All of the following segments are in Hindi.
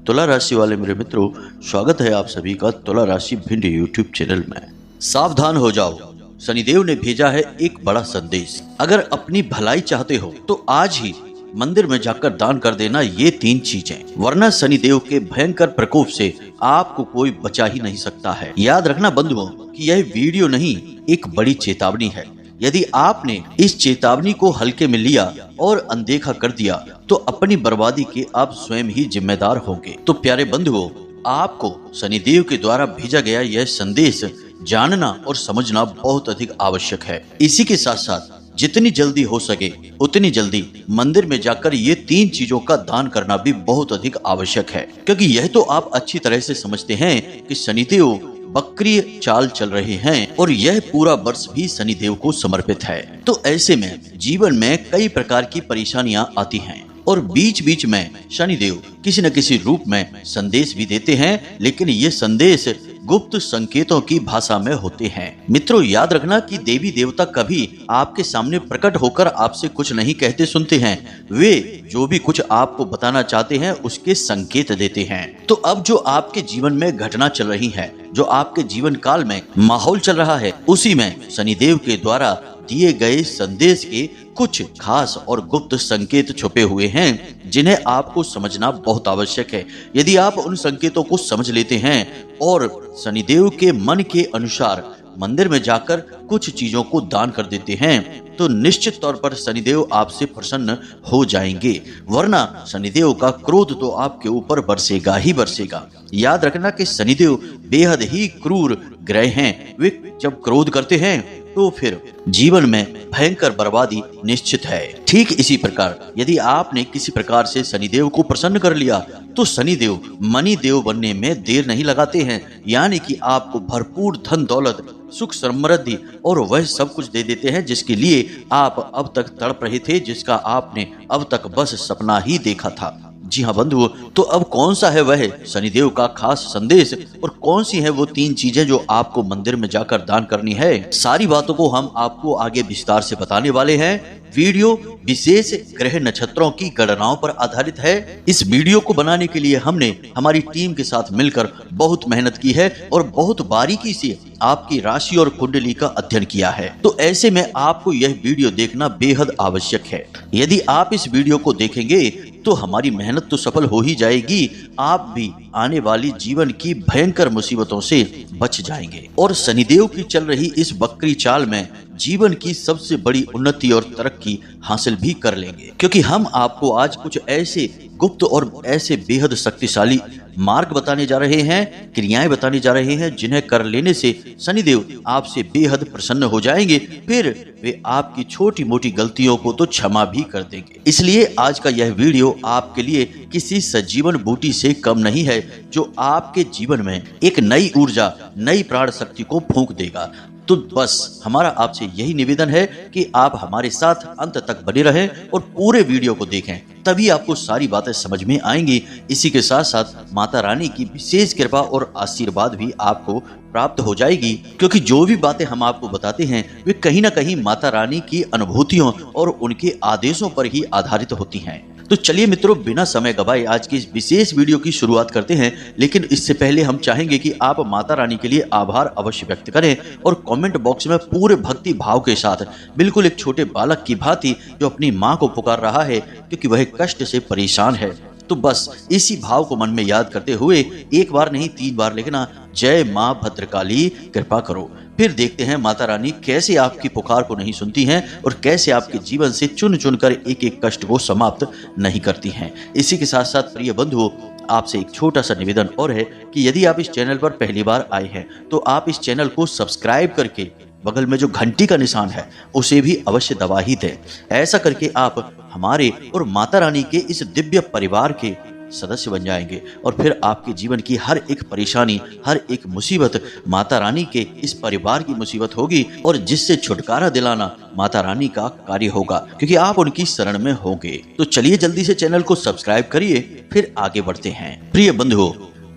तुला राशि वाले मेरे मित्रों, स्वागत है आप सभी का तुला राशि भिंड यूट्यूब चैनल में। सावधान हो जाओ, शनिदेव ने भेजा है एक बड़ा संदेश। अगर अपनी भलाई चाहते हो तो आज ही मंदिर में जाकर दान कर देना ये 3 चीजें, वरना शनिदेव के भयंकर प्रकोप से आपको कोई बचा ही नहीं सकता है। याद रखना बंधुओं कि यह वीडियो नहीं, एक बड़ी चेतावनी है। यदि आपने इस चेतावनी को हल्के में लिया और अनदेखा कर दिया तो अपनी बर्बादी के आप स्वयं ही जिम्मेदार होंगे। तो प्यारे बंधुओं, आपको शनिदेव के द्वारा भेजा गया यह संदेश जानना और समझना बहुत अधिक आवश्यक है। इसी के साथ साथ जितनी जल्दी हो सके उतनी जल्दी मंदिर में जाकर ये 3 चीजों का दान करना भी बहुत अधिक आवश्यक है, क्योंकि यह तो आप अच्छी तरह से समझते हैं कि शनिदेव वक्रीय चाल चल रहे हैं और यह पूरा वर्ष भी शनिदेव को समर्पित है। तो ऐसे में जीवन में कई प्रकार की परेशानियां आती हैं और बीच बीच में शनिदेव किसी न किसी रूप में संदेश भी देते हैं, लेकिन ये संदेश गुप्त संकेतों की भाषा में होते हैं। मित्रों, याद रखना कि देवी देवता कभी आपके सामने प्रकट होकर आपसे कुछ नहीं कहते सुनते हैं। वे जो भी कुछ आपको बताना चाहते हैं उसके संकेत देते हैं। तो अब जो आपके जीवन में घटना चल रही है, जो आपके जीवन काल में माहौल चल रहा है, उसी में शनिदेव के द्वारा दिए गए संदेश के कुछ खास और गुप्त संकेत छुपे हुए हैं, जिन्हें आपको समझना बहुत आवश्यक है। यदि आप उन संकेतों को समझ लेते हैं और शनिदेव के मन के अनुसार मंदिर में जाकर कुछ चीजों को दान कर देते हैं तो निश्चित तौर पर शनिदेव आपसे प्रसन्न हो जाएंगे, वरना शनिदेव का क्रोध तो आपके ऊपर बरसेगा ही बरसेगा। याद रखना कि शनिदेव बेहद ही क्रूर ग्रह हैं। वे जब क्रोध करते हैं तो फिर जीवन में भयंकर बर्बादी निश्चित है। ठीक इसी प्रकार यदि आपने किसी प्रकार से शनिदेव को प्रसन्न कर लिया तो शनिदेव मनी देव बनने में देर नहीं लगाते हैं, यानी कि आपको भरपूर धन दौलत, सुख समृद्धि और वह सब कुछ दे देते हैं जिसके लिए आप अब तक तड़प रहे थे, जिसका आपने अब तक बस सपना ही देखा था। जी हाँ बंधुओं, तो अब कौन सा है वह शनिदेव का खास संदेश और कौन सी है वो 3 चीजें जो आपको मंदिर में जाकर दान करनी है, सारी बातों को हम आपको आगे विस्तार से बताने वाले हैं। वीडियो विशेष ग्रह नक्षत्रों की गणनाओं पर आधारित है। इस वीडियो को बनाने के लिए हमने हमारी टीम के साथ मिलकर बहुत मेहनत की है और बहुत बारीकी से आपकी राशि और कुंडली का अध्ययन किया है। तो ऐसे में आपको यह वीडियो देखना बेहद आवश्यक है। यदि आप इस वीडियो को देखेंगे तो हमारी मेहनत तो सफल हो ही जाएगी, आप भी आने वाली जीवन की भयंकर मुसीबतों से बच जाएंगे और शनिदेव की चल रही इस वक्री चाल में जीवन की सबसे बड़ी उन्नति और तरक्की हासिल भी कर लेंगे, क्योंकि हम आपको आज कुछ ऐसे गुप्त और ऐसे बेहद शक्तिशाली मार्ग बताने जा रहे हैं, क्रियाएं बताने जा रहे हैं, जिन्हें कर लेने से शनिदेव आपसे बेहद प्रसन्न हो जाएंगे। फिर वे आपकी छोटी मोटी गलतियों को तो क्षमा भी कर देंगे। इसलिए आज का यह वीडियो आपके लिए किसी सजीवन बूटी से कम नहीं है, जो आपके जीवन में एक नई ऊर्जा, नई प्राण शक्ति को फूंक देगा। तो बस हमारा आपसे यही निवेदन है कि आप हमारे साथ अंत तक बने रहें और पूरे वीडियो को देखें, तभी आपको सारी बातें समझ में आएंगी। इसी के साथ साथ माता रानी की विशेष कृपा और आशीर्वाद भी आपको प्राप्त हो जाएगी, क्योंकि जो भी बातें हम आपको बताते हैं वे कहीं ना कहीं माता रानी की अनुभूतियों और उनके आदेशों पर ही आधारित होती हैं। तो चलिए मित्रों, बिना समय गवाए आज की इस विशेष वीडियो की शुरुआत करते हैं। लेकिन इससे पहले हम चाहेंगे कि आप माता रानी के लिए आभार अवश्य व्यक्त करें और कमेंट बॉक्स में पूरे भक्ति भाव के साथ, बिल्कुल एक छोटे बालक की भांति जो अपनी माँ को पुकार रहा है क्योंकि वह कष्ट से परेशान है, तो बस इसी भाव को मन में याद करते हुए एक बार नहीं 3 बार लिखना, जय माँ भद्रकाली कृपा करो। फिर देखते हैं माता रानी कैसे आपकी पुकार को नहीं सुनती हैं और कैसे आपके जीवन से चुन चुन कर एक एक कष्ट को समाप्त नहीं करती हैं। इसी के साथ साथ प्रिय बंधुओं, आपसे एक छोटा सा निवेदन और है कि यदि आप इस चैनल पर पहली बार आए हैं तो आप इस चैनल को सब्सक्राइब करके बगल में जो घंटी का निशान है उसे भी अवश्य दबा ही दें। ऐसा करके आप हमारे और माता रानी के इस दिव्य परिवार के सदस्य बन जाएंगे और फिर आपके जीवन की हर एक परेशानी, हर एक मुसीबत माता रानी के इस परिवार की मुसीबत होगी और जिससे छुटकारा दिलाना माता रानी का कार्य होगा, क्योंकि आप उनकी शरण में होंगे। तो चलिए जल्दी से चैनल को सब्सक्राइब करिए, फिर आगे बढ़ते हैं। प्रिय बंधुओं,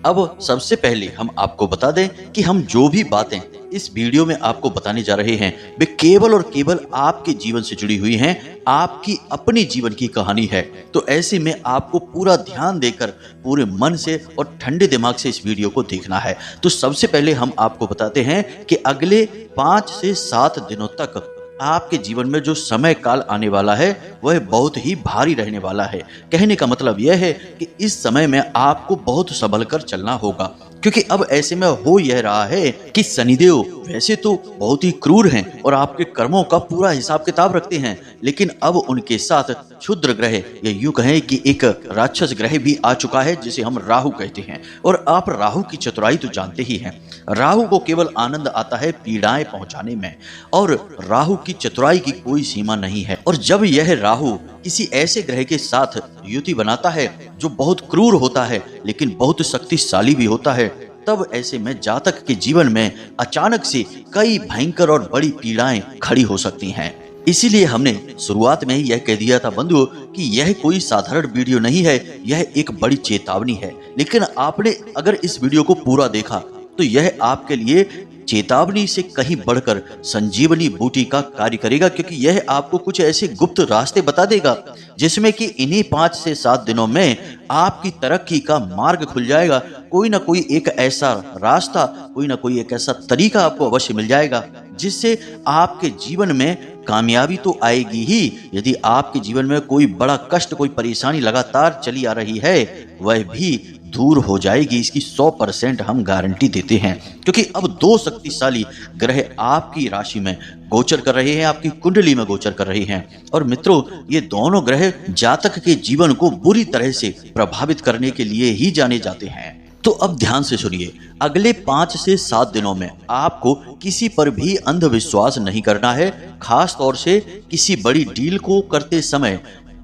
अब सबसे पहले हम आपको बता दें कि हम जो भी बातें इस वीडियो में आपको बताने जा रहे हैं वे केवल और केवल आपके जीवन से जुड़ी हुई हैं, आपकी अपनी जीवन की कहानी है। तो ऐसे में आपको पूरा ध्यान देकर पूरे मन से और ठंडे दिमाग से इस वीडियो को देखना है। तो सबसे पहले हम आपको बताते हैं कि अगले 5 से 7 दिनों तक आपके जीवन में जो समय काल आने वाला है वह बहुत ही भारी रहने वाला है। कहने का मतलब यह है कि इस समय में आपको बहुत संभल कर चलना होगा, क्योंकि अब ऐसे में हो यह रहा है कि शनिदेव वैसे तो बहुत ही क्रूर हैं और आपके कर्मों का पूरा हिसाब किताब रखते हैं, लेकिन अब उनके साथ क्षुद्र ग्रह या यूं कहें कि एक राक्षस ग्रह भी आ चुका है जिसे हम राहु कहते हैं। और आप राहु की चतुराई तो जानते ही हैं। राहु को केवल आनंद आता है पीड़ाएं पहुंचाने में, और राहु की चतुराई की कोई सीमा नहीं है। और जब यह राहु किसी ऐसे ग्रह के साथ युति बनाता है जो बहुत क्रूर होता है लेकिन बहुत शक्तिशाली भी होता है, तब ऐसे में जातक के जीवन में अचानक से कई भयंकर और बड़ी पीड़ाएं खड़ी हो सकती हैं। इसीलिए हमने शुरुआत में ही यह कह दिया था बंधुओं कि यह कोई साधारण वीडियो नहीं है, यह एक बड़ी चेतावनी है। लेकिन आपने अगर इस वीडियो को पूरा देखा तो यह आपके लिए चेतावनी से कहीं बढ़कर संजीवनी बूटी का कार्य करेगा, क्योंकि यह आपको कुछ ऐसे गुप्त रास्ते बता देगा जिसमें कि इन्हीं 5 से 7 दिनों में आपकी तरक्की का मार्ग खुल जाएगा। कोई ना कोई एक ऐसा रास्ता, कोई ना कोई एक ऐसा तरीका आपको अवश्य मिल जाएगा जिससे आपके जीवन में कामयाबी तो आएगी ही। यदि आपके जीवन में कोई बड़ा कष्ट, कोई परेशानी लगातार चली आ रही है, वह भी दूर हो जाएगी। इसकी 100% हम गारंटी देते हैं, क्योंकि अब 2 शक्तिशाली ग्रह आपकी राशि में गोचर कर रहे हैं, आपकी कुंडली में गोचर कर रहे हैं। और मित्रों, ये दोनों ग्रह जातक के जीवन को बुरी तरह से प्रभावित करने के लिए ही जाने जाते हैं। तो अब ध्यान से सुनिए, अगले 5 से 7 दिनों में आपको किसी पर भी अंधविश्वास नहीं करना है। खास तौर से किसी बड़ी डील को करते समय,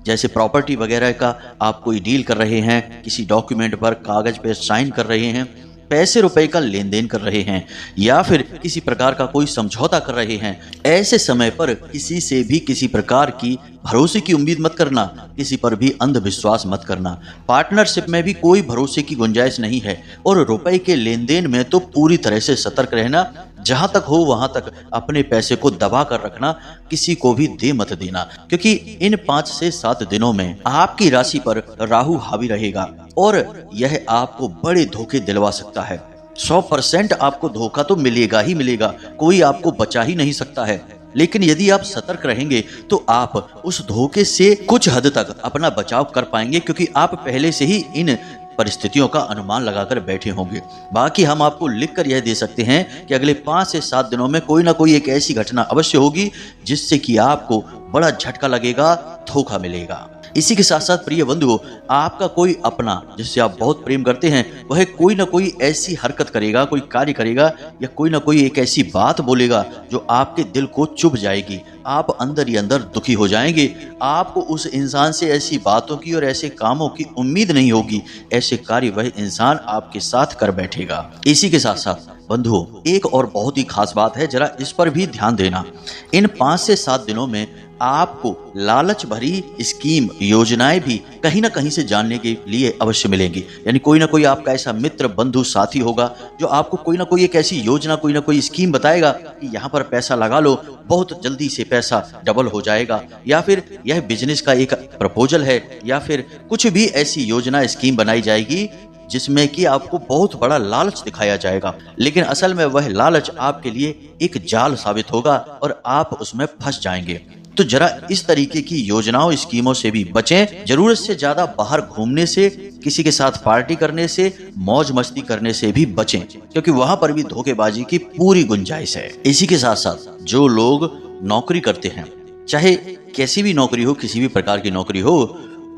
जैसे प्रॉपर्टी वगैरह का आप कोई डील कर रहे हैं, किसी डॉक्यूमेंट पर कागज पे साइन कर रहे हैं, पैसे रुपए का लेन देन कर रहे हैं, या फिर किसी प्रकार का कोई समझौता कर रहे हैं, ऐसे समय पर किसी से भी किसी प्रकार की भरोसे की उम्मीद मत करना, किसी पर भी अंधविश्वास मत करना। पार्टनरशिप में भी कोई भरोसे की गुंजाइश नहीं है, और रुपए के लेन देन में तो पूरी तरह से सतर्क रहना। जहां तक हो वहां तक अपने पैसे को दबा कर रखना, किसी को भी दे मत देना, क्योंकि इन 5 से 7 दिनों में आपकी राशि पर राहु हावी रहेगा और यह आपको बड़े धोखे दिलवा सकता है। 100% आपको धोखा तो मिलेगा ही मिलेगा, कोई आपको बचा ही नहीं सकता है। लेकिन यदि आप सतर्क रहेंगे तो आप उस धोखे से कुछ हद तक अपना बचाव कर पाएंगे, क्योंकि आप पहले से ही इन परिस्थितियों का अनुमान लगाकर बैठे होंगे। बाकी हम आपको लिखकर यह दे सकते हैं कि अगले 5 से 7 दिनों में कोई ना कोई एक ऐसी घटना अवश्य होगी जिससे कि आपको बड़ा झटका लगेगा, धोखा मिलेगा। इसी के साथ साथ प्रिय बंधुओं, आपका कोई अपना जिससे आप बहुत प्रेम करते हैं, वह कोई ना कोई ऐसी हरकत करेगा, कोई कार्य करेगा, या कोई ना कोई एक ऐसी बात बोलेगा जो आपके दिल को चुभ जाएगी। आप अंदर ही अंदर दुखी हो जाएंगे। आपको उस इंसान से ऐसी बातों की और ऐसे कामों की उम्मीद नहीं होगी। ऐसे कार्य वह इंसान आपके साथ कर बैठेगा। इसी के साथ साथ बंधुओं, एक और बहुत ही खास बात है, जरा इस पर भी ध्यान देना। इन 5 से 7 दिनों में आपको लालच भरी स्कीम, योजनाएं भी कहीं ना कहीं से जानने के लिए अवश्य मिलेंगी। यानी कोई ना कोई आपका ऐसा मित्र, बंधु, साथी होगा जो आपको कोई ना कोई एक ऐसी योजना, कोई ना कोई स्कीम बताएगा कि यहाँ पर पैसा लगा लो, बहुत जल्दी से पैसा डबल हो जाएगा, या फिर यह बिजनेस का एक प्रपोजल है, या फिर कुछ भी ऐसी योजना, स्कीम बनाई जाएगी जिसमें कि आपको बहुत बड़ा लालच दिखाया जाएगा। लेकिन असल में वह लालच आपके लिए एक जाल साबित होगा और आप उसमें फंस जाएंगे। तो जरा इस तरीके की योजनाओं, स्कीमों से भी बचें। जरूरत से ज्यादा बाहर घूमने से, किसी के साथ पार्टी करने से, मौज मस्ती करने से भी बचें, क्योंकि वहां पर भी धोखेबाजी की पूरी गुंजाइश है। इसी के साथ साथ जो लोग नौकरी करते हैं, चाहे कैसी भी नौकरी हो, किसी भी प्रकार की नौकरी हो,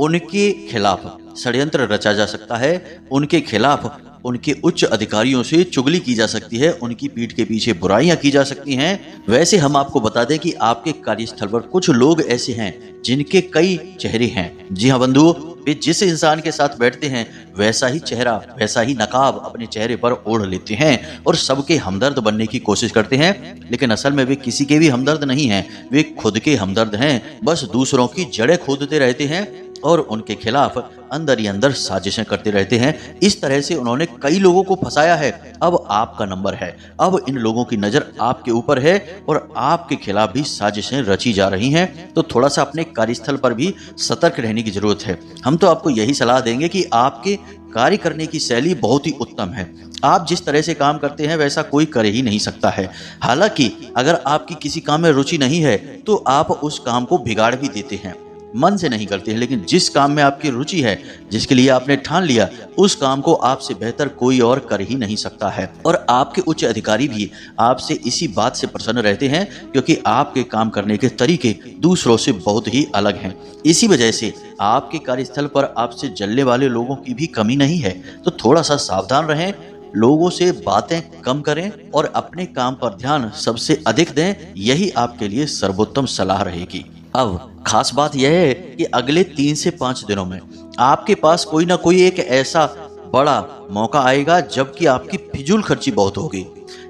उनके खिलाफ षड्यंत्र रचा जा सकता है, उनके खिलाफ उनके उच्च अधिकारियों से चुगली की जा सकती है, उनकी पीठ के पीछे बुराइयां की जा सकती हैं। वैसे हम आपको बता दें कि आपके कार्यस्थल पर कुछ लोग ऐसे हैं जिनके कई चेहरे हैं। जी हाँ बंधुओं, वे जिस इंसान के साथ बैठते हैं वैसा ही चेहरा, वैसा ही नकाब अपने चेहरे पर ओढ़ लेते हैं और सबके हमदर्द बनने की कोशिश करते हैं। लेकिन असल में वे किसी के भी हमदर्द नहीं हैं, वे खुद के हमदर्द हैं। बस दूसरों की जड़ें खोदते रहते हैं और उनके खिलाफ अंदर ही अंदर साजिशें करते रहते हैं। इस तरह से उन्होंने कई लोगों को फंसाया है। अब आपका नंबर है, अब इन लोगों की नजर आपके ऊपर है और आपके खिलाफ भी साजिशें रची जा रही हैं। तो थोड़ा सा अपने कार्यस्थल पर भी सतर्क रहने की जरूरत है। हम तो आपको यही सलाह देंगे कि आपके कार्य करने की शैली बहुत ही उत्तम है। आप जिस तरह से काम करते हैं वैसा कोई कर ही नहीं सकता है। हालांकि अगर आपकी किसी काम में रुचि नहीं है तो आप उस काम को बिगाड़ भी देते हैं, मन से नहीं करते हैं। लेकिन जिस काम में आपकी रुचि है, जिसके लिए आपने ठान लिया, उस काम को आपसे बेहतर कोई और कर ही नहीं सकता है। और आपके उच्च अधिकारी भी आपसे इसी बात से प्रसन्न रहते हैं क्योंकि आपके काम करने के तरीके दूसरों से बहुत ही अलग हैं। इसी वजह से आपके कार्यस्थल पर आपसे जलने वाले लोगों की भी कमी नहीं है। तो थोड़ा सा सावधान रहें, लोगों से बातें कम करें और अपने काम पर ध्यान सबसे अधिक दें। यही आपके लिए सर्वोत्तम सलाह रहेगी। अब खास बात यह है कि अगले 3 से 5 दिनों में आपके पास कोई ना कोई एक ऐसा बड़ा मौका आएगा जबकि आपकी फिजूल खर्ची बहुत होगी।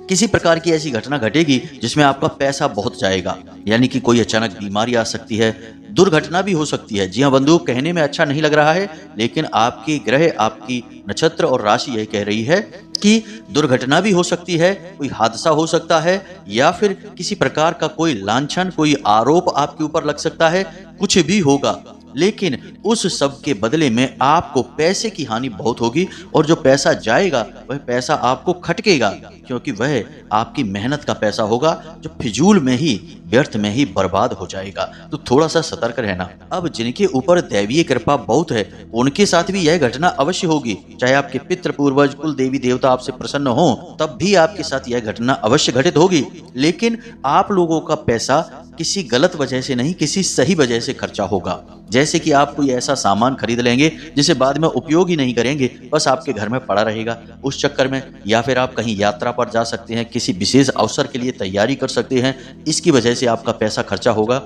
किसी प्रकार की ऐसी घटना घटेगी जिसमें आपका पैसा बहुत जाएगा, यानी कि कोई अचानक बीमारी आ सकती है, दुर्घटना भी हो सकती है। जी हाँ बंधु, कहने में अच्छा नहीं लग रहा है लेकिन आपकी ग्रह, आपकी नक्षत्र और राशि यही कह रही है कि दुर्घटना भी हो सकती है, कोई हादसा हो सकता है, या फिर किसी प्रकार का कोई लांछन, कोई आरोप आपके ऊपर लग सकता है। कुछ भी होगा, लेकिन उस सब के बदले में आपको पैसे की हानि बहुत होगी और जो पैसा जाएगा वह पैसा आपको खटकेगा, क्योंकि वह आपकी मेहनत का पैसा होगा जो फिजूल में ही, व्यर्थ में ही बर्बाद हो जाएगा। तो थोड़ा सा सतर्क रहना। अब जिनके ऊपर दैवीय कृपा बहुत है उनके साथ भी यह घटना अवश्य होगी। चाहे आपके पितृ पूर्वज कुल देवी देवता आपसे प्रसन्न हो, तब भी आपके साथ यह घटना अवश्य घटित होगी। लेकिन आप लोगों का पैसा किसी गलत वजह से नहीं, किसी सही वजह से खर्चा होगा। जैसे कि आप कोई ऐसा सामान खरीद लेंगे जिसे बाद में उपयोग ही नहीं करेंगे, बस आपके घर में पड़ा रहेगा उस चक्कर में, या फिर आप कहीं यात्रा पर जा सकते हैं, किसी विशेष अवसर के लिए तैयारी कर सकते हैं, इसकी वजह से आपका पैसा खर्चा होगा।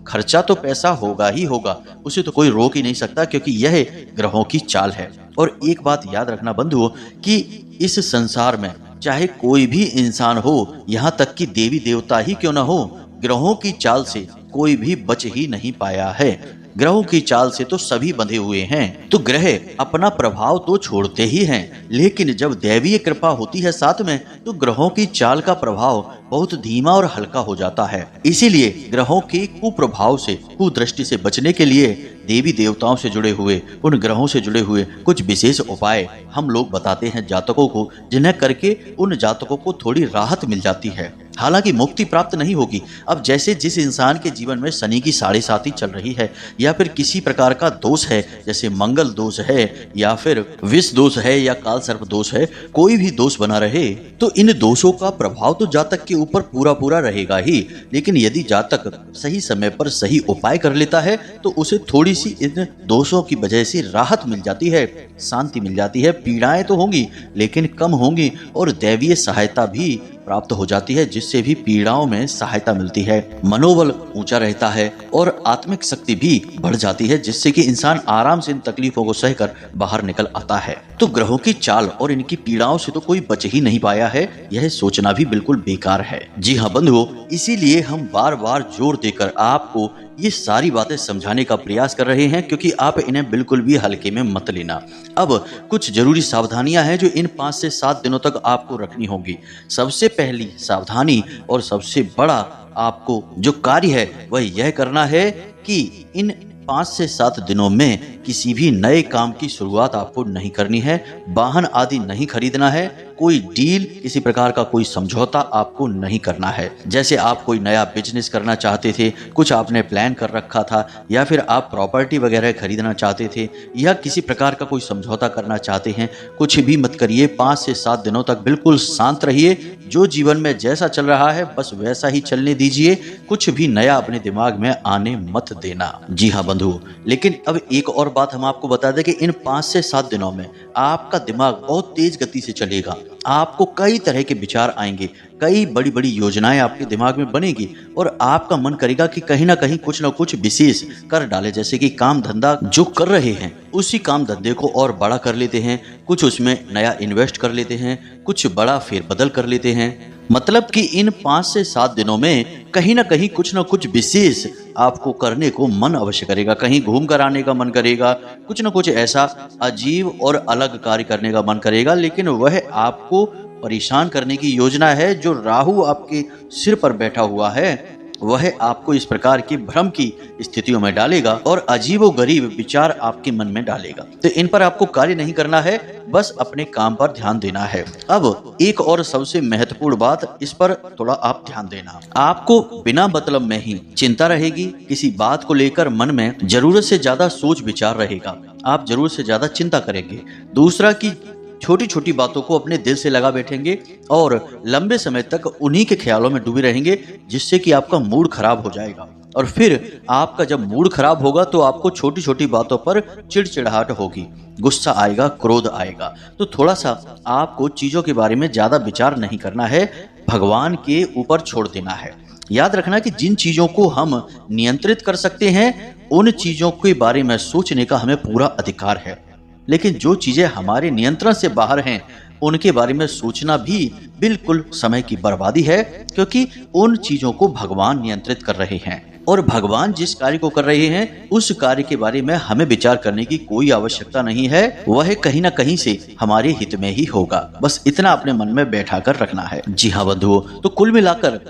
खर्चा तो पैसा होगा ही होगा, उसे तो कोई रोक ही नहीं सकता, क्योंकि यह ग्रहों की चाल है। और एक बात याद रखना बंधुओं कि इस संसार में चाहे कोई भी इंसान हो, यहाँ तक कि देवी देवता ही क्यों ना हो, ग्रहों की चाल से कोई भी बच ही नहीं पाया है। ग्रहों की चाल से तो सभी बंधे हुए हैं। तो ग्रह अपना प्रभाव तो छोड़ते ही हैं, लेकिन जब दैवीय कृपा होती है साथ में, तो ग्रहों की चाल का प्रभाव बहुत धीमा और हल्का हो जाता है। इसीलिए ग्रहों के कुप्रभाव से, कुदृष्टि से बचने के लिए देवी देवताओं से जुड़े हुए, उन ग्रहों से जुड़े हुए कुछ विशेष उपाय हम लोग बताते हैं जातकों को, जिन्हें करके उन जातकों को थोड़ी राहत मिल जाती है। हालांकि मुक्ति प्राप्त नहीं होगी। अब जैसे जिस इंसान के जीवन में शनि की 7.5 चल रही है, या फिर किसी प्रकार का दोष है, जैसे मंगल दोष है, या फिर विष दोष है, या काल सर्प दोष है, कोई भी दोष बना रहे, तो इन दोषों का प्रभाव तो जातक के ऊपर पूरा पूरा रहेगा ही। लेकिन यदि जातक सही समय पर सही उपाय कर लेता है तो उसे थोड़ी सी इन दोषों की वजह से राहत मिल जाती है, शांति मिल जाती है। पीड़ाएं तो होंगी लेकिन कम होंगी, और दैवीय सहायता भी प्राप्त हो जाती है, जिससे भी पीड़ाओं में सहायता मिलती है। मनोबल ऊंचा रहता है और आत्मिक शक्ति भी बढ़ जाती है, जिससे कि इंसान आराम से इन तकलीफों को सहकर बाहर निकल आता है। तो ग्रहों की चाल और इनकी पीड़ाओं से तो कोई बच ही नहीं पाया है, यह सोचना भी बिल्कुल बेकार है। जी हाँ बंधुओं, इसीलिए हम बार बार जोर देकर आपको ये सारी बातें समझाने का प्रयास कर रहे हैं, क्योंकि आप इन्हें बिल्कुल भी हल्के में मत लेना। अब कुछ जरूरी सावधानियां हैं जो इन 5 से 7 दिनों तक आपको रखनी होगी। सबसे पहली सावधानी और सबसे बड़ा आपको जो कार्य है वह यह करना है कि इन 5 से 7 दिनों में किसी भी नए काम की शुरुआत आपको नहीं करनी है, वाहन आदि नहीं खरीदना है, कोई डील, किसी प्रकार का कोई समझौता आपको नहीं करना है। जैसे आप कोई नया बिजनेस करना चाहते थे, कुछ आपने प्लान कर रखा था, या फिर आप प्रॉपर्टी वगैरह खरीदना चाहते थे, या किसी प्रकार का कोई समझौता करना चाहते हैं, कुछ भी मत करिए। 5 से 7 दिनों तक बिल्कुल शांत रहिए। जो जीवन में जैसा चल रहा है बस वैसा ही चलने दीजिए, कुछ भी नया अपने दिमाग में आने मत देना। जी हाँ बंधु, लेकिन अब एक और बात हम आपको बता दें कि इन 5 से 7 दिनों में आपका दिमाग बहुत तेज गति से चलेगा। आपको कई तरह के विचार आएंगे, कई बड़ी बड़ी योजनाएं आपके दिमाग में बनेगी, और आपका मन करेगा कि कहीं ना कहीं कुछ ना कुछ विशेष कर डाले। जैसे कि काम धंधा जो कर रहे हैं उसी काम धंधे को और बड़ा कर लेते हैं, कुछ उसमें नया इन्वेस्ट कर लेते हैं, कुछ बड़ा फेरबदल कर लेते हैं। मतलब कि इन 5 से 7 दिनों में कहीं ना कहीं कुछ ना कुछ विशेष आपको करने को मन अवश्य करेगा। कहीं घूम कर आने का मन करेगा, कुछ ना कुछ ऐसा अजीब और अलग कार्य करने का मन करेगा, लेकिन वह आपको परेशान करने की योजना है। जो राहु आपके सिर पर बैठा हुआ है वह आपको इस प्रकार की भ्रम की स्थितियों में डालेगा और अजीबोगरीब विचार आपके मन में डालेगा। तो इन पर आपको कार्य नहीं करना है, बस अपने काम पर ध्यान देना है। अब एक और सबसे महत्वपूर्ण बात, इस पर थोड़ा आप ध्यान देना। आपको बिना मतलब में ही चिंता रहेगी, किसी बात को लेकर मन में जरूरत से ज्यादा सोच विचार रहेगा, आप जरूरत से ज्यादा चिंता करेंगे। दूसरा कि छोटी छोटी बातों को अपने दिल से लगा बैठेंगे और लंबे समय तक उन्हीं के ख्यालों में डूबे रहेंगे, जिससे कि आपका मूड खराब हो जाएगा। और फिर आपका जब मूड खराब होगा तो आपको छोटी छोटी बातों पर चिड़चिड़ाहट होगी, गुस्सा आएगा, क्रोध आएगा। तो थोड़ा सा आपको चीजों के बारे में ज्यादा विचार नहीं करना है, भगवान के ऊपर छोड़ देना है। याद रखना कि जिन चीजों को हम नियंत्रित कर सकते हैं उन चीजों के बारे में सोचने का हमें पूरा अधिकार है, लेकिन जो चीजें हमारे नियंत्रण से बाहर हैं उनके बारे में सोचना भी बिल्कुल समय की बर्बादी है, क्योंकि उन चीजों को भगवान नियंत्रित कर रहे हैं और भगवान जिस कार्य को कर रहे हैं उस कार्य के बारे में हमें विचार करने की कोई आवश्यकता नहीं है। वह कहीं ना कहीं से हमारे हित में ही होगा, बस इतना अपने मन में बैठा कर रखना है। जी हाँ बंधुओं, तो कुल मिलाकर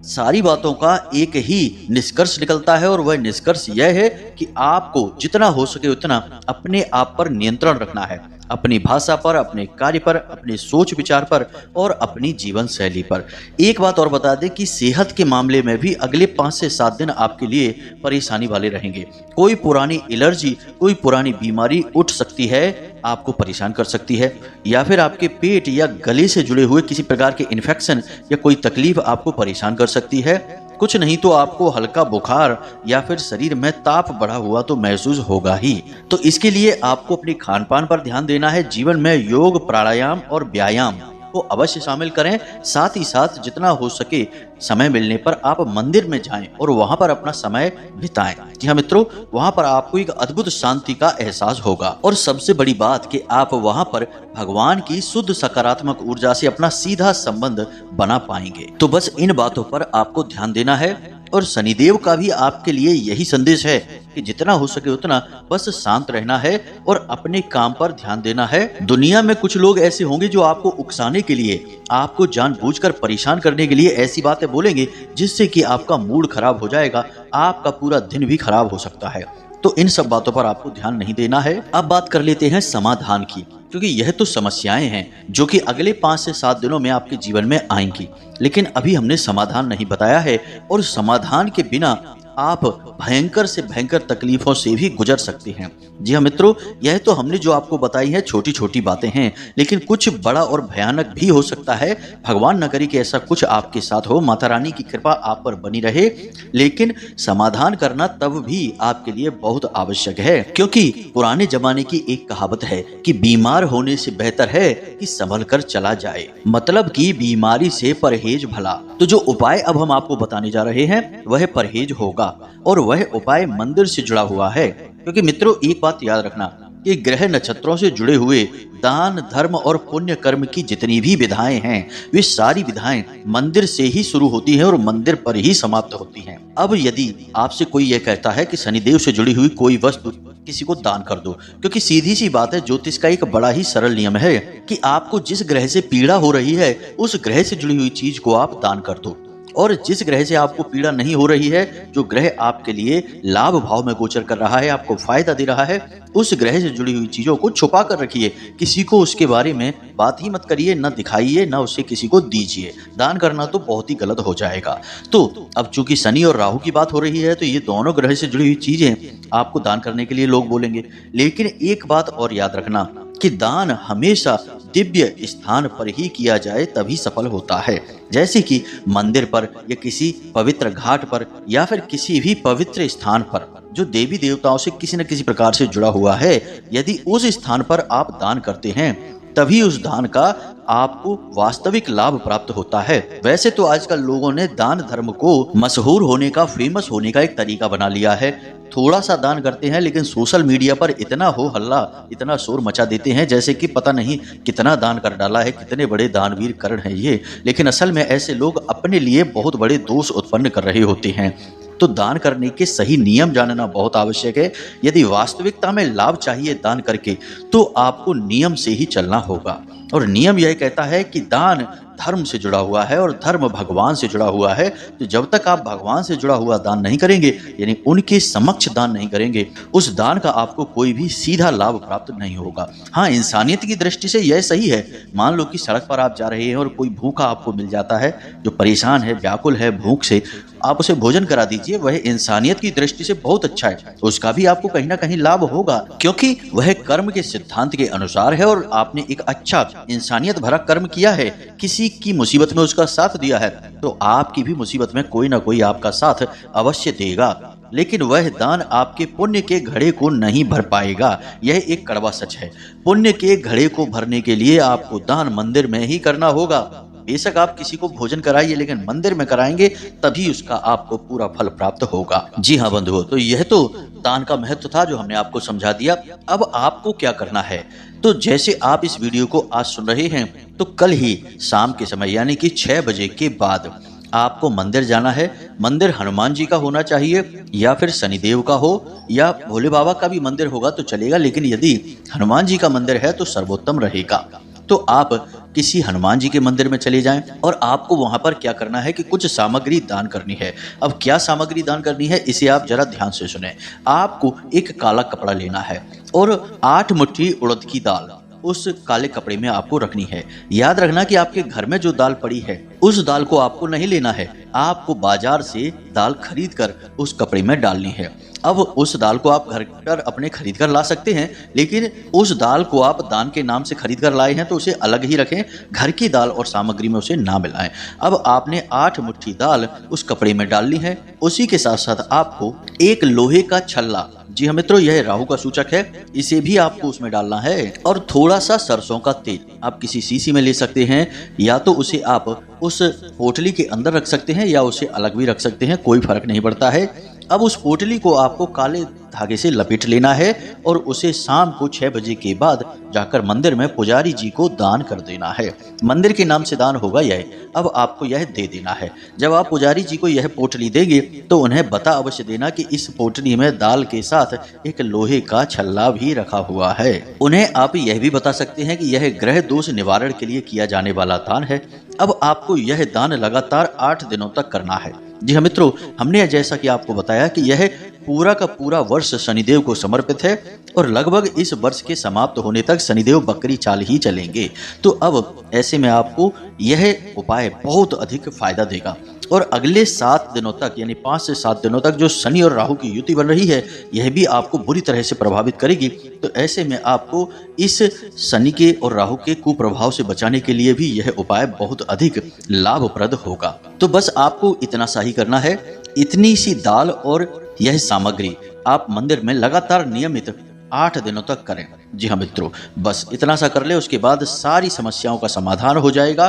सारी बातों का एक ही निष्कर्ष निकलता है और वह निष्कर्ष यह है कि आपको जितना हो सके उतना अपने आप पर नियंत्रण रखना है, अपनी भाषा पर, अपने कार्य पर, अपने सोच विचार पर और अपनी जीवन शैली पर। एक बात और बता दें कि सेहत के मामले में भी अगले 5 से 7 दिन आपके लिए परेशानी वाले रहेंगे। कोई पुरानी एलर्जी, कोई पुरानी बीमारी उठ सकती है, आपको परेशान कर सकती है, या फिर आपके पेट या गले से जुड़े हुए किसी प्रकार के इन्फेक्शन या कोई तकलीफ आपको परेशान कर सकती है। कुछ नहीं तो आपको हल्का बुखार या फिर शरीर में ताप बढ़ा हुआ तो महसूस होगा ही। तो इसके लिए आपको अपने खान पान पर ध्यान देना है। जीवन में योग, प्राणायाम और व्यायाम को अवश्य शामिल करें। साथ ही साथ जितना हो सके समय मिलने पर आप मंदिर में जाएं और वहां पर अपना समय बिताएं। जी हाँ मित्रों, वहां पर आपको एक अद्भुत शांति का एहसास होगा और सबसे बड़ी बात कि आप वहां पर भगवान की शुद्ध सकारात्मक ऊर्जा से अपना सीधा संबंध बना पाएंगे। तो बस इन बातों पर आपको ध्यान देना है और शनिदेव का भी आपके लिए यही संदेश है कि जितना हो सके उतना बस शांत रहना है और अपने काम पर ध्यान देना है। दुनिया में कुछ लोग ऐसे होंगे जो आपको उकसाने के लिए, आपको जानबूझकर परेशान करने के लिए ऐसी बातें बोलेंगे जिससे कि आपका मूड खराब हो जाएगा, आपका पूरा दिन भी खराब हो सकता है। तो इन सब बातों पर आपको ध्यान नहीं देना है। अब बात कर लेते हैं समाधान की, क्योंकि यह तो समस्याएं हैं जो कि अगले 5 से 7 दिनों में आपके जीवन में आएंगी, लेकिन अभी हमने समाधान नहीं बताया है और समाधान के बिना आप भयंकर से भयंकर तकलीफों से भी गुजर सकते हैं। जी हाँ मित्रों, यह तो हमने जो आपको बताई है छोटी छोटी बातें हैं, लेकिन कुछ बड़ा और भयानक भी हो सकता है। भगवान न करे कि ऐसा कुछ आपके साथ हो, माता रानी की कृपा आप पर बनी रहे। लेकिन समाधान करना तब भी आपके लिए बहुत आवश्यक है, क्योंकि पुराने जमाने की एक कहावत है कि बीमार होने से बेहतर है कि संभल कर चला जाए, मतलब कि बीमारी से परहेज भला। तो जो उपाय अब हम आपको बताने जा रहे हैं वह परहेज होगा और वह उपाय मंदिर से जुड़ा हुआ है। क्योंकि मित्रों एक बात याद रखना कि ग्रह नक्षत्रों से जुड़े हुए दान, धर्म और पुण्य कर्म की जितनी भी विधाएं हैं वे सारी विधाएं मंदिर से ही शुरू होती हैं और मंदिर पर ही समाप्त होती हैं। अब यदि आपसे कोई यह कहता है कि शनिदेव से जुड़ी हुई कोई वस्तु किसी को दान कर दो, क्योंकि सीधी सी बात है, ज्योतिष का एक बड़ा ही सरल नियम है कि आपको जिस ग्रह से पीड़ा हो रही है उस ग्रह से जुड़ी हुई चीज को आप दान कर दो, और जिस ग्रह से आपको पीड़ा नहीं हो रही है, जो ग्रह आपके लिए लाभ भाव में गोचर कर रहा है, आपको फायदा दे रहा है, उस ग्रह से जुड़ी हुई चीजों को छुपा कर रखिए। किसी को उसके बारे में बात ही मत करिए, न दिखाइए, न उसे किसी को दीजिए। दान करना तो बहुत ही गलत हो जाएगा। तो अब चूंकि शनि और राहु की बात हो रही है तो ये दोनों ग्रह से जुड़ी हुई चीजें आपको दान करने के लिए लोग बोलेंगे। लेकिन एक बात और याद रखना कि दान हमेशा दिव्य स्थान पर ही किया जाए तभी सफल होता है, जैसे कि मंदिर पर या किसी पवित्र घाट पर या फिर किसी भी पवित्र स्थान पर जो देवी देवताओं से किसी न किसी प्रकार से जुड़ा हुआ है। यदि उस स्थान पर आप दान करते हैं तभी उस दान का आपको वास्तविक लाभ प्राप्त होता है। वैसे तो आजकल लोगों ने दान धर्म को मशहूर होने का, फेमस होने का एक तरीका बना लिया है। थोड़ा सा दान करते हैं लेकिन सोशल मीडिया पर इतना हो हल्ला, इतना शोर मचा देते हैं जैसे कि पता नहीं कितना दान कर डाला है, कितने बड़े दानवीर कर्ण हैं ये। लेकिन असल में ऐसे लोग अपने लिए बहुत बड़े दोष उत्पन्न कर रहे होते हैं। तो दान करने के सही नियम जानना बहुत आवश्यक है। यदि वास्तविकता में लाभ चाहिए दान करके, तो आपको नियम से ही चलना होगा। और नियम यह कहता है कि दान धर्म से जुड़ा हुआ है और धर्म भगवान से जुड़ा हुआ है। तो जब तक आप भगवान से जुड़ा हुआ दान नहीं करेंगे, यानी उनके समक्ष दान नहीं करेंगे, उस दान का आपको कोई भी सीधा लाभ प्राप्त नहीं होगा। हाँ, इंसानियत की दृष्टि से यह सही है। मान लो कि सड़क पर आप जा रहे हैं और कोई भूखा आपको मिल जाता है, जो परेशान है, व्याकुल है भूख से, आप उसे भोजन करा दीजिए। वह इंसानियत की दृष्टि से बहुत अच्छा है, उसका भी आपको कहीं ना कहीं लाभ होगा, क्योंकि वह कर्म के सिद्धांत के अनुसार है और आपने एक अच्छा इंसानियत भरा कर्म किया है, किसी की मुसीबत में उसका साथ दिया है, तो आपकी भी मुसीबत में कोई ना कोई आपका साथ अवश्य देगा। लेकिन वह दान आपके पुण्य के घड़े को नहीं भर पाएगा। यह एक कड़वा सच है। पुण्य के घड़े को भरने के लिए आपको दान मंदिर में ही करना होगा। बेशक आप किसी को भोजन कराइए, लेकिन मंदिर में कराएंगे तभी उसका आपको पूरा फल प्राप्त होगा। जी हाँ बंधुओं, तो यह तो दान का महत्व था जो हमने आपको समझा दिया। अब आपको क्या करना है, तो जैसे आप इस वीडियो को आज सुन रहे हैं, तो कल ही शाम के समय यानी कि 6 बजे के बाद आपको मंदिर जाना है। मंदिर हनुमान जी का होना चाहिए, या फिर शनिदेव का हो, या भोले बाबा का भी मंदिर होगा तो चलेगा, लेकिन यदि हनुमान जी का मंदिर है तो सर्वोत्तम रहेगा। तो आप किसी हनुमान जी के मंदिर में चले जाएं और आपको वहां पर क्या करना है कि कुछ सामग्री दान करनी है। अब क्या सामग्री दान करनी है, इसे आप जरा ध्यान से सुनें। आपको एक काला कपड़ा लेना है और 8 मुट्ठी उड़द की दाल उस काले कपड़े में आपको रखनी है। याद रखना कि आपके घर में जो दाल पड़ी है, उस दाल को आपको नहीं लेना है, आपको बाजार से दाल खरीद कर उस कपड़े में डालनी है। अब उस दाल को आप घर पर अपने खरीद कर ला सकते हैं, लेकिन उस दाल को आप दान के नाम से खरीद कर लाए हैं तो उसे अलग ही रखें, घर की दाल और सामग्री में उसे ना मिलाएं। अब आपने 8 मुट्ठी दाल उस कपड़े में डालनी है। उसी के साथ साथ आपको एक लोहे का छल्ला, जी हाँ मित्रों, यह राहु का सूचक है, इसे भी आपको उसमें डालना है। और थोड़ा सा सरसों का तेल आप किसी शीशी में ले सकते हैं, या तो उसे आप उस पोटली के अंदर रख सकते हैं या उसे अलग भी रख सकते हैं, कोई फर्क नहीं पड़ता है। अब उस पोटली को आपको काले धागे से लपेट लेना है और उसे शाम को 6 बजे के बाद जाकर मंदिर में पुजारी जी को दान कर देना है। मंदिर के नाम से दान होगा यह। अब आपको यह दे देना है। जब आप पुजारी जी को यह पोटली देंगे तो उन्हें बता अवश्य देना कि इस पोटली में दाल के साथ एक लोहे का छल्ला भी रखा हुआ है। उन्हें आप यह भी बता सकते हैं कि यह ग्रह दोष निवारण के लिए किया जाने वाला दान है। अब आपको यह दान लगातार 8 दिनों तक करना है। जी हाँ मित्रों, हमने जैसा कि आपको बताया कि यह पूरा का पूरा वर्ष शनिदेव को समर्पित है और लगभग इस वर्ष के समाप्त होने तक शनिदेव बकरी चाल ही चलेंगे। तो अब ऐसे में आपको यह उपाय बहुत अधिक फायदा देगा। और अगले 7 दिनों तक, यानी 5 से 7 दिनों तक जो शनि और राहु की युति बन रही है, यह भी आपको बुरी तरह से प्रभावित करेगी। तो ऐसे में आपको इस शनि के और राहु के कुप्रभाव से बचाने के लिए भी यह उपाय बहुत अधिक लाभप्रद होगा। तो बस आपको इतना सा ही करना है। इतनी सी दाल और यह सामग्री आप मंदिर में लगातार नियमित 8 दिनों तक करें। जी हाँ मित्रों, बस इतना सा कर ले, उसके बाद सारी समस्याओं का समाधान हो जाएगा।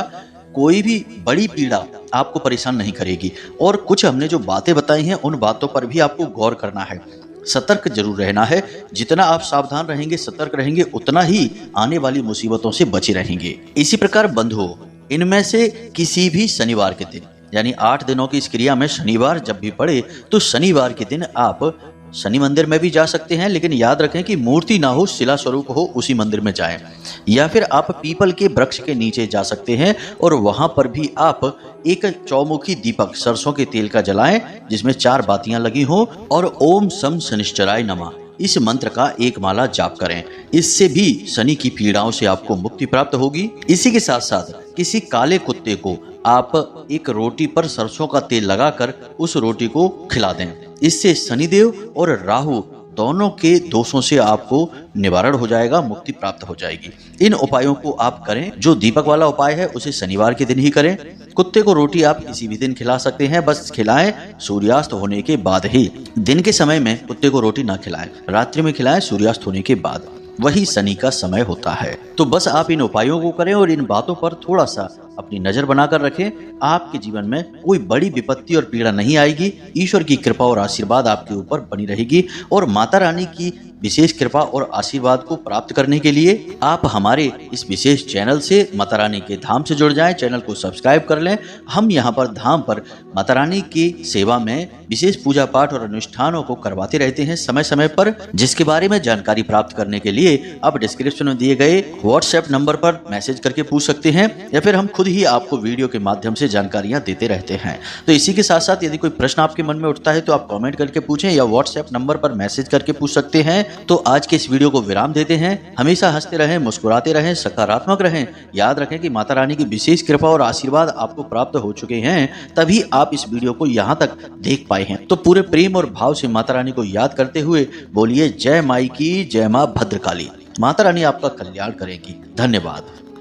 कोई भी बड़ी पीड़ा आपको परेशान नहीं करेगी। और कुछ हमने जो बातें बताई हैं, उन बातों पर भी आपको गौर करना है, सतर्क जरूर रहना है। जितना आप सावधान रहेंगे, सतर्क रहेंगे, उतना ही आने वाली मुसीबतों से बचे रहेंगे। इसी प्रकार बंधुओं, इनमें से किसी भी शनिवार के दिन, यानी 8 दिनों की इस क्रिया में शनिवार जब भी पड़े, तो शनिवार के दिन आप शनि मंदिर में भी जा सकते हैं, लेकिन याद रखें कि मूर्ति ना हो, शिला स्वरूप हो, उसी मंदिर में जाएं। या फिर आप पीपल के वृक्ष के नीचे जा सकते हैं और वहां पर भी आप एक चौमुखी दीपक सरसों के तेल का जलाएं, जिसमें 4 बातियां लगी हों, और ओम सम शनिश्चराय नमः इस मंत्र का एक माला जाप करें। इससे भी शनि की पीड़ाओं से आपको मुक्ति प्राप्त होगी। इसी के साथ साथ किसी काले कुत्ते को आप एक रोटी पर सरसों का तेल लगाकर उस रोटी को खिला दें। इससे शनिदेव और राहु दोनों के दोषों से आपको निवारण हो जाएगा, मुक्ति प्राप्त हो जाएगी। इन उपायों को आप करें। जो दीपक वाला उपाय है उसे शनिवार के दिन ही करें। कुत्ते को रोटी आप किसी भी दिन खिला सकते हैं, बस खिलाएं सूर्यास्त होने के बाद ही। दिन के समय में कुत्ते को रोटी ना खिलाएं, रात्रि में खिलाएं सूर्यास्त होने के बाद। वही शनि का समय होता है। तो बस आप इन उपायों को करें और इन बातों पर थोड़ा सा अपनी नजर बनाकर रखें। आपके जीवन में कोई बड़ी विपत्ति और पीड़ा नहीं आएगी। ईश्वर की कृपा और आशीर्वाद आपके ऊपर बनी रहेगी और माता रानी की विशेष कृपा और आशीर्वाद को प्राप्त करने के लिए आप हमारे इस विशेष चैनल से माता रानी के धाम से जुड़ जाएं। चैनल को सब्सक्राइब कर लें। हम यहाँ पर धाम पर माता रानी की सेवा में विशेष पूजा पाठ और अनुष्ठानों को करवाते रहते हैं समय समय पर, जिसके बारे में जानकारी प्राप्त करने के लिए आप डिस्क्रिप्शन में दिए गए व्हाट्सएप नंबर पर मैसेज करके पूछ सकते हैं या फिर हम खुद ही आपको वीडियो के माध्यम से जानकारियां देते रहते हैं। तो इसी के साथ साथ यदि कोई प्रश्न आपके मन में उठता है तो आप कमेंट करके पूछें या व्हाट्सएप नंबर पर मैसेज करके पूछ सकते हैं। तो आज के इस वीडियो को विराम देते हैं। हमेशा हंसते रहें, मुस्कुराते रहें, सकारात्मक रहें। याद रखें कि माता रानी की विशेष कृपा और आशीर्वाद आपको प्राप्त हो चुके हैं, तभी आप इस वीडियो को यहाँ तक देख पाए हैं। तो पूरे प्रेम और भाव से माता रानी को याद करते हुए बोलिए जय माई की, जय माँ भद्रकाली। माता रानी आपका कल्याण करेगी। धन्यवाद।